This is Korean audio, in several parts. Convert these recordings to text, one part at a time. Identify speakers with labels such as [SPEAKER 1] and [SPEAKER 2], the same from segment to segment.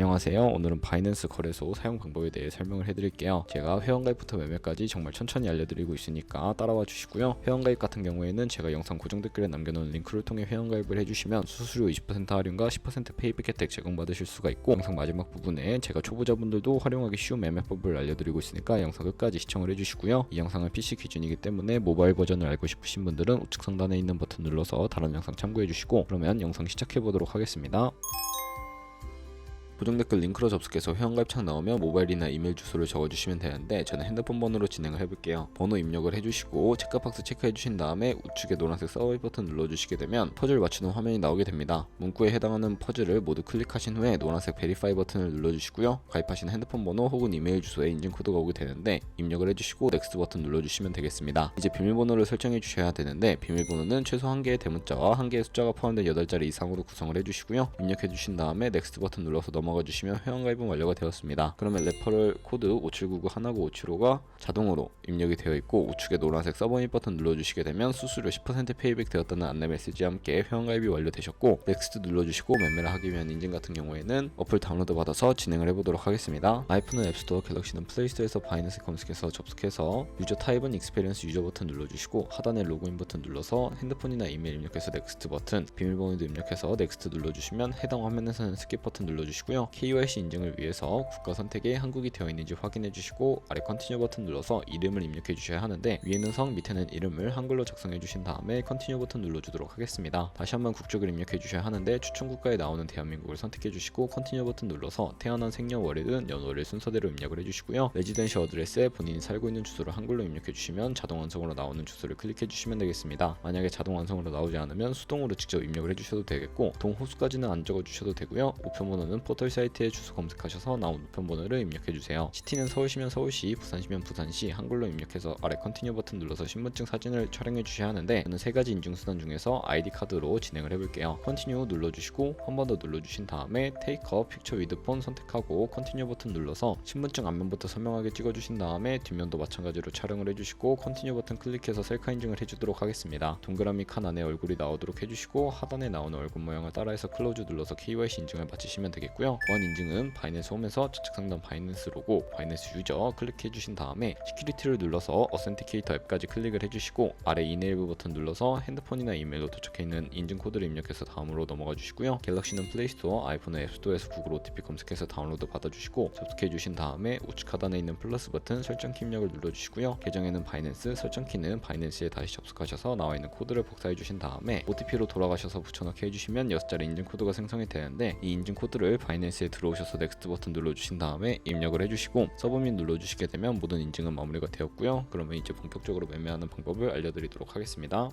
[SPEAKER 1] 안녕하세요. 오늘은 바이낸스 거래소 사용 방법에 대해 설명을 해드릴게요. 제가 회원가입부터 매매까지 정말 천천히 알려드리고 있으니까 따라와 주시고요. 회원가입 같은 경우에는 제가 영상 고정 댓글에 남겨놓은 링크를 통해 회원가입을 해주시면 수수료 20% 할인과 10% 페이백 혜택 제공받으실 수가 있고, 영상 마지막 부분에 제가 초보자분들도 활용하기 쉬운 매매법을 알려드리고 있으니까 영상 끝까지 시청을 해주시고요. 이 영상은 PC 기준이기 때문에 모바일 버전을 알고 싶으신 분들은 우측 상단에 있는 버튼 눌러서 다른 영상 참고해 주시고, 그러면 영상 시작해 보도록 하겠습니다. 고정 댓글 링크로 접속해서 회원가입창 나오면 모바일이나 이메일 주소를 적어주시면 되는데, 저는 핸드폰 번호로 진행을 해볼게요. 번호 입력을 해주시고 체크박스 체크해주신 다음에 우측에 노란색 서브밋 버튼 눌러주시게 되면 퍼즐 맞추는 화면이 나오게 됩니다. 문구에 해당하는 퍼즐을 모두 클릭하신 후에 노란색 베리파이 버튼을 눌러주시고요. 가입하신 핸드폰 번호 혹은 이메일 주소에 인증코드가 오게 되는데 입력을 해주시고 넥스트 버튼 눌러주시면 되겠습니다. 이제 비밀번호를 설정해 주셔야 되는데, 비밀번호는 최소 1개의 대문자와 1개의 숫자가 포함된 8자리 이상으로 구성을 해주시고요. 입력해 주신 다음에 넥스트 버튼 눌러서 넘어가 주시면 회원가입은 완료가 되었습니다. 그러면 레퍼럴 코드 5799-19557호가 자동으로 입력이 되어 있고, 우측에 노란색 서브밋 버튼 눌러주시게 되면 수수료 10% 페이백 되었다는 안내 메시지와 함께 회원가입이 완료되셨고, 넥스트 눌러주시고 매매를 하기 위한 인증 같은 경우에는 어플 다운로드 받아서 진행을 해보도록 하겠습니다. 아이폰은 앱스토어, 갤럭시는 플레이스토어에서 바이낸스 검색해서 접속해서 유저 타입은 익스페리언스 유저 버튼 눌러주시고, 하단에 로그인 버튼 눌러서 핸드폰이나 이메일 입력해서 넥스트 버튼, 비밀번호도 입력해서 넥스트 눌러주시면 해당 화면에서는 스킵 버튼 눌러주시고요. KYC 인증을 위해서 국가 선택에 한국이 되어 있는지 확인해 주시고, 아래 컨티뉴 버튼 눌러서 이름을 입력해 주셔야 하는데, 위에는 성, 밑에는 이름을 한글로 작성해 주신 다음에 컨티뉴 버튼 눌러주도록 하겠습니다. 다시 한번 국적을 입력해 주셔야 하는데, 추천 국가에 나오는 대한민국을 선택해 주시고 컨티뉴 버튼 눌러서 태어난 생년월일은 연월일 순서대로 입력을 해 주시고요. 레지던시 어드레스에 본인이 살고 있는 주소를 한글로 입력해 주시면 자동 완성으로 나오는 주소를 클릭해 주시면 되겠습니다. 만약에 자동 완성으로 나오지 않으면 수동으로 직접 입력을 해 주셔도 되겠고, 동호수까지는 안 적어 주셔도 되고요. 우편번호는 포털 사이트에 주소 검색하셔서 나온 우편번호를 입력해주세요. 시티는 서울시면 서울시, 부산시면 부산시 한글로 입력해서 아래 컨티뉴 버튼 눌러서 신분증 사진을 촬영해 주셔야 하는데, 저는 3가지 인증수단 중에서 아이디 카드로 진행을 해볼게요. 컨티뉴 눌러주시고 한 번 더 눌러주신 다음에 테이크 픽처 위드 폰 선택하고 컨티뉴 버튼 눌러서 신분증 앞면부터 선명하게 찍어주신 다음에 뒷면도 마찬가지로 촬영을 해주시고 컨티뉴 버튼 클릭해서 셀카 인증을 해주도록 하겠습니다. 동그라미 칸 안에 얼굴이 나오도록 해주시고, 하단에 나오는 얼굴 모양을 따라해서 클로즈 눌러서 KYC 인증을 마치시면 되겠고요. 보안 인증은 바이낸스 홈에서 좌측 상단 바이낸스 로고, 바이낸스 유저 클릭해 주신 다음에 시큐리티를 눌러서 어센티케이터 앱까지 클릭을 해주시고, 아래 이네이블 버튼 눌러서 핸드폰이나 이메일로 도착해 있는 인증 코드를 입력해서 다음으로 넘어가 주시고요. 갤럭시는 플레이스토어, 아이폰은 앱스토어에서 구글 OTP 검색해서 다운로드 받아주시고, 접속해 주신 다음에 우측 하단에 있는 플러스 버튼 설정키 입력을 눌러주시고요. 계정에는 바이낸스, 설정키는 바이낸스에 다시 접속하셔서 나와 있는 코드를 복사해 주신 다음에 OTP로 돌아가셔서 붙여넣기 해주시면 6자리 인증 코드가 생성이 되는데, 이 인증 코드를 바이낸스에 들어오셔서 넥스트 버튼 눌러주신 다음에 입력을 해주시고 서브밋 눌러주시게 되면 모든 인증은 마무리가 되었고요. 그러면 이제 본격적으로 매매하는 방법을 알려드리도록 하겠습니다.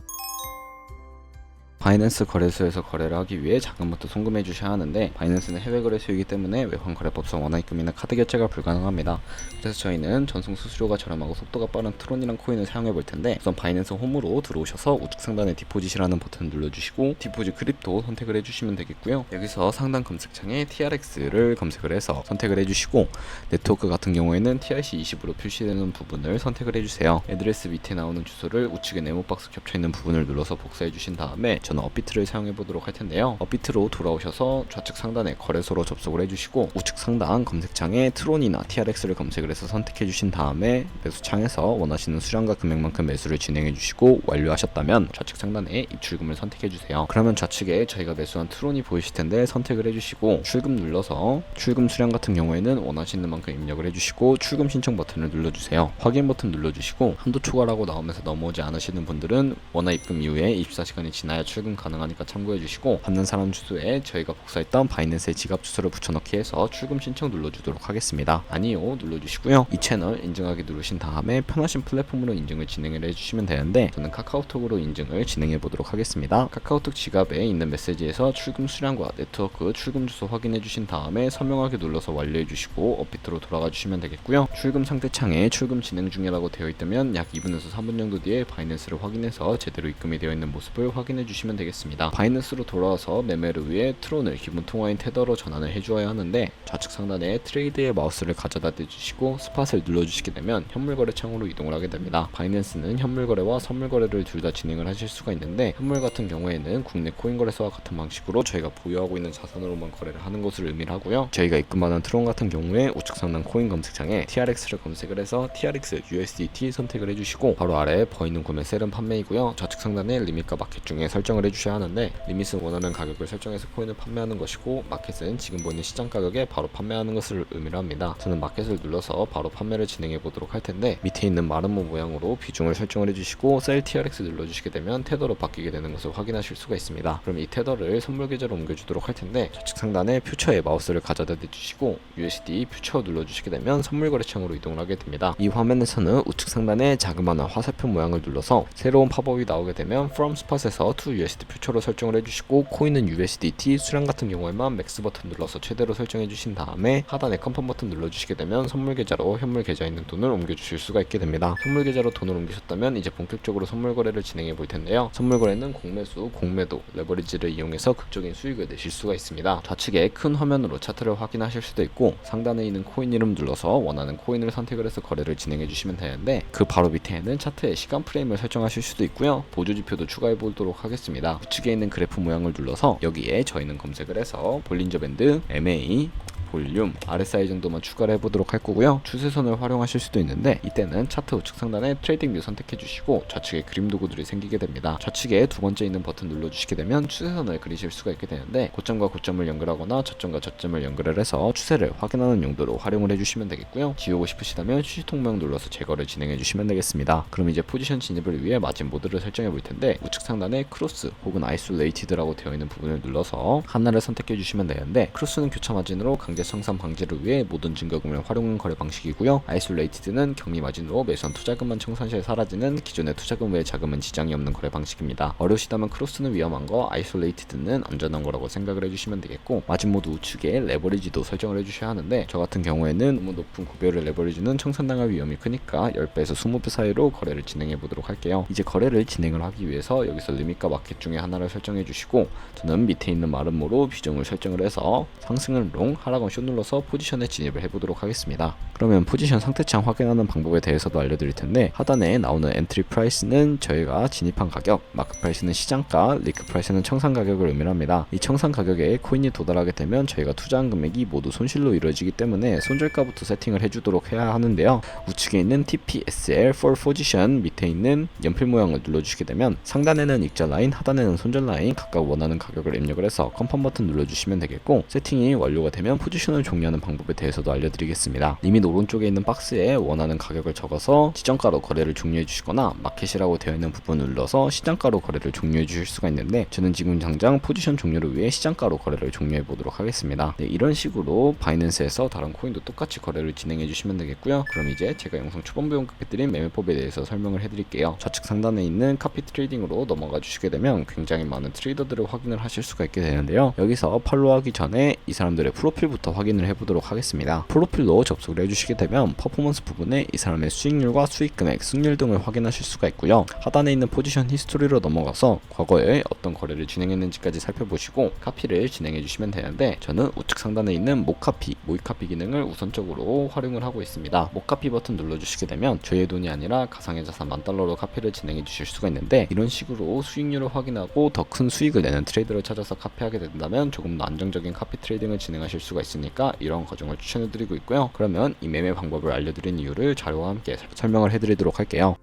[SPEAKER 1] 바이낸스 거래소에서 거래를 하기 위해 자금부터 송금해 주셔야 하는데, 바이낸스는 해외 거래소이기 때문에 외환거래법상 원화입금이나 카드 결제가 불가능합니다. 그래서 저희는 전송 수수료가 저렴하고 속도가 빠른 트론이란 코인을 사용해 볼 텐데, 우선 바이낸스 홈으로 들어오셔서 우측 상단에 디포짓이라는 버튼을 눌러주시고 디포짓 크립토 선택을 해주시면 되겠고요. 여기서 상단 검색창에 TRX를 검색을 해서 선택을 해주시고, 네트워크 같은 경우에는 TRC20으로 표시되는 부분을 선택을 해주세요. 애드레스 밑에 나오는 주소를 우측에 네모박스 겹쳐있는 부분을 눌러서 복사해 주신 다음에 저는 업비트를 사용해 보도록 할 텐데요. 업비트로 돌아오셔서 좌측 상단에 거래소로 접속을 해주시고, 우측 상단 검색창에 트론이나 TRX를 검색을 해서 선택해 주신 다음에 매수창에서 원하시는 수량과 금액만큼 매수를 진행해 주시고, 완료하셨다면 좌측 상단에 입출금을 선택해 주세요. 그러면 좌측에 저희가 매수한 트론이 보이실 텐데 선택을 해주시고 출금 눌러서 출금 수량 같은 경우에는 원하시는 만큼 입력을 해주시고 출금 신청 버튼을 눌러주세요. 확인 버튼 눌러주시고 한도 초과라고 나오면서 넘어오지 않으시는 분들은 원화 입금 이후에 24시간이 지나야 출금 가능하니까 참고해 주시고, 받는 사람 주소에 저희가 복사했던 바이낸스의 지갑 주소를 붙여넣기 해서 출금 신청 눌러주도록 하겠습니다. 아니요 눌러주시고요. 이 채널 인증하기 누르신 다음에 편하신 플랫폼으로 인증을 진행을 해주시면 되는데, 저는 카카오톡으로 인증을 진행해 보도록 하겠습니다. 카카오톡 지갑에 있는 메시지에서 출금 수량과 네트워크 출금 주소 확인해 주신 다음에 선명하게 눌러서 완료해 주시고 업비트로 돌아가 주시면 되겠고요. 출금 상태 창에 출금 진행 중이라고 되어 있다면 약 2분에서 3분 정도 뒤에 바이낸스를 확인해서 제대로 입금이 되어 있는 모습을 확인해 주시면 해주시면 되겠습니다. 바이낸스로 돌아와서 매매를 위해 트론을 기본 통화인 테더로 전환을 해주어야 하는데, 좌측 상단에 트레이드의 마우스를 가져다 대주시고 스팟을 눌러주시게 되면 현물 거래 창으로 이동을 하게 됩니다. 바이낸스는 현물 거래와 선물 거래를 둘 다 진행을 하실 수가 있는데, 현물 같은 경우에는 국내 코인 거래소와 같은 방식으로 저희가 보유하고 있는 자산으로만 거래를 하는 것을 의미를 하고요. 저희가 입금하는 트론 같은 경우에 우측 상단 코인 검색창에 TRX를 검색을 해서 TRX USDT 선택을 해주시고, 바로 아래 버있는 구매 셀은 판매이고요. 좌측 상단에 리밋과 마켓 중에 설정을 해주셔야 하는데, 리밋은 원하는 가격을 설정해서 코인을 판매하는 것이고, 마켓은 지금 보이는 시장 가격에 바로 판매하는 것을 의미를 합니다. 저는 마켓을 눌러서 바로 판매를 진행해 보도록 할 텐데, 밑에 있는 마름모 모양으로 비중을 설정을 해주시고 셀 TRX 눌러주시게 되면 테더로 바뀌게 되는 것을 확인하실 수가 있습니다. 그럼 이 테더를 선물 계좌로 옮겨주도록 할 텐데, 좌측 상단에 퓨처에 마우스를 가져다 대주시고 USD 퓨처 눌러주시게 되면 선물 거래창으로 이동을 하게 됩니다. 이 화면에서는 우측 상단에 자그마한 화살표 모양을 눌러서 새로운 팝업이 나오게 되면 From Spot에서 to USD 퓨처로 설정을 해주시고, 코인은 USDT, 수량 같은 경우에만 맥스 버튼 눌러서 최대로 설정해 주신 다음에 하단에 컨펌 버튼 눌러주시게 되면 선물 계좌로 현물 계좌에 있는 돈을 옮겨주실 수가 있게 됩니다. 선물 계좌로 돈을 옮기셨다면 이제 본격적으로 선물 거래를 진행해 볼 텐데요. 선물 거래는 공매수, 공매도, 레버리지를 이용해서 극적인 수익을 내실 수가 있습니다. 좌측에 큰 화면으로 차트를 확인하실 수도 있고, 상단에 있는 코인 이름 눌러서 원하는 코인을 선택을 해서 거래를 진행해 주시면 되는데, 그 바로 밑에는 차트의 시간 프레임을 설정하실 수도 있고요. 보조지표도 추가해 보도록 하겠습니다. 우측에 있는 그래프 모양을 눌러서 여기에 저희는 검색을 해서 볼린저 밴드, MA, 볼륨, RSI 정도만 추가를 해보도록 할 거고요. 추세선을 활용하실 수도 있는데, 이때는 차트 우측 상단에 트레이딩 뷰 선택해 주시고 좌측에 그림 도구들이 생기게 됩니다. 좌측에 두 번째 있는 버튼 눌러주시게 되면 추세선을 그리실 수가 있게 되는데, 고점과 고점을 연결하거나 저점과 저점을 연결을 해서 추세를 확인하는 용도로 활용을 해주시면 되겠고요. 지우고 싶으시다면 휴지통 모양 눌러서 제거를 진행해 주시면 되겠습니다. 그럼 이제 포지션 진입을 위해 마진 모드를 설정해 볼 텐데, 우측 상단에 크로스 혹은 아이솔레이티드라고 되어 있는 부분을 눌러서 하나를 선택해 주시면 되는데, 크로스는 교차 마진으로 강제 청산 방지를 위해 모든 증거금을 활용한 거래 방식이고요. 아이솔레이티드는 격리 마진으로 매수한 투자금만 청산 시에 사라지는 기존의 투자금 외의 자금은 지장이 없는 거래 방식입니다. 어려우시다면 크로스는 위험한 거, 아이솔레이티드는 안전한 거라고 생각을 해주시면 되겠고, 마진 모드 우측에 레버리지도 설정을 해주셔야 하는데, 저 같은 경우에는 너무 높은 구별의 레버리지는 청산당할 위험이 크니까 10배에서 20배 사이로 거래를 진행해 보도록 할게요. 이제 거래를 진행을 하기 위해서 여기서 리밋과 마켓 중에 하나를 설정해 주시고, 저는 밑에 있는 마름모로 비중을 설정을 해서 상승은 롱, 하락은 숏 눌러서 포지션에 진입을 해보도록 하겠습니다. 그러면 포지션 상태창 확인하는 방법에 대해서도 알려드릴 텐데, 하단에 나오는 엔트리 프라이스는 저희가 진입한 가격, 마크 프라이스는 시장가, 리크 프라이스는 청산 가격을 의미합니다. 이 청산 가격에 코인이 도달하게 되면 저희가 투자한 금액이 모두 손실로 이루어지기 때문에 손절가부터 세팅을 해주도록 해야 하는데요. 우측에 있는 TPSL for Position 밑에 있는 연필 모양을 눌러주시게 되면 상단에는 익절 라인, 하단에는 손절 라인 각각 원하는 가격을 입력을 해서 컨펌 버튼 눌러주시면 되겠고, 세팅이 완료가 되면 포지션을 종료하는 방법에 대해서도 알려드리겠습니다. 리밋 오른쪽에 있는 박스에 원하는 가격을 적어서 지정가로 거래를 종료해 주시거나, 마켓이라고 되어 있는 부분을 눌러서 시장가로 거래를 종료해 주실 수가 있는데, 저는 지금 당장 포지션 종료를 위해 시장가로 거래를 종료해 보도록 하겠습니다. 네, 이런 식으로 바이낸스에서 다른 코인도 똑같이 거래를 진행해 주시면 되겠고요. 그럼 이제 제가 영상 초반부에 언급해드린 매매법에 대해서 설명을 해드릴게요. 좌측 상단에 있는 카피 트레이딩으로 넘어가 주시게 되면 굉장히 많은 트레이더들을 확인을 하실 수가 있게 되는데요. 여기서 팔로우하기 전에 이 사람들의 프로필부터 확인을 해보도록 하겠습니다. 프로필로 접속을 해주시게 되면 퍼포먼스 부분에 이 사람의 수익률과 수익금액, 승률 등을 확인하실 수가 있고요. 하단에 있는 포지션 히스토리로 넘어가서 과거에 어떤 거래를 진행했는지까지 살펴보시고 카피를 진행해 주시면 되는데, 저는 우측 상단에 있는 모카피, 모이카피 기능을 우선적으로 활용을 하고 있습니다. 모카피 버튼 눌러주시게 되면 저희의 돈이 아니라 가상의 자산 $10,000로 카피를 진행해 주실 수가 있는데, 이런 식으로 수익률을 확인하고 더 큰 수익을 내는 트레이더를 찾아서 카피하게 된다면 조금 더 안정적인 카피 트레이딩을 진행하실 수가 있으니까 이런 과정을 추천해드리고 있고요. 그러면 이 매매 방법을 알려드린 이유를 자료와 함께 설명을 해드리도록 할게요.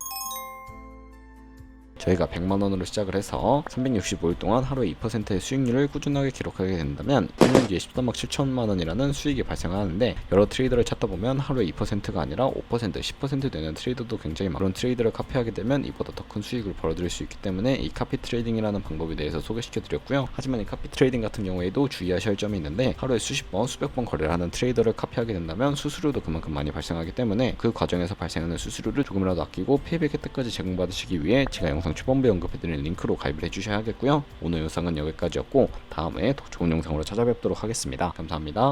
[SPEAKER 1] 저희가 100만원으로 시작을 해서 365일 동안 하루에 2%의 수익률을 꾸준하게 기록하게 된다면 1년 뒤에 13억 7천만원이라는 수익이 발생하는데, 여러 트레이더를 찾다 보면 하루에 2%가 아니라 5%, 10% 되는 트레이더도 굉장히 많은, 그런 트레이더를 카피하게 되면 이보다 더 큰 수익을 벌어들일 수 있기 때문에 이 카피 트레이딩이라는 방법에 대해서 소개시켜 드렸고요. 하지만 이 카피 트레이딩 같은 경우에도 주의하셔야 할 점이 있는데, 하루에 수십 번, 수백 번 거래를 하는 트레이더를 카피하게 된다면 수수료도 그만큼 많이 발생하기 때문에 그 과정에서 발생하는 수수료를 조금이라도 아끼고 페이백 혜택까지 제공받으시기 위해 제가 영상 초반부에 언급해드린 링크로 가입을 해주셔야겠고요. 오늘 영상은 여기까지였고, 다음에 더 좋은 영상으로 찾아뵙도록 하겠습니다. 감사합니다.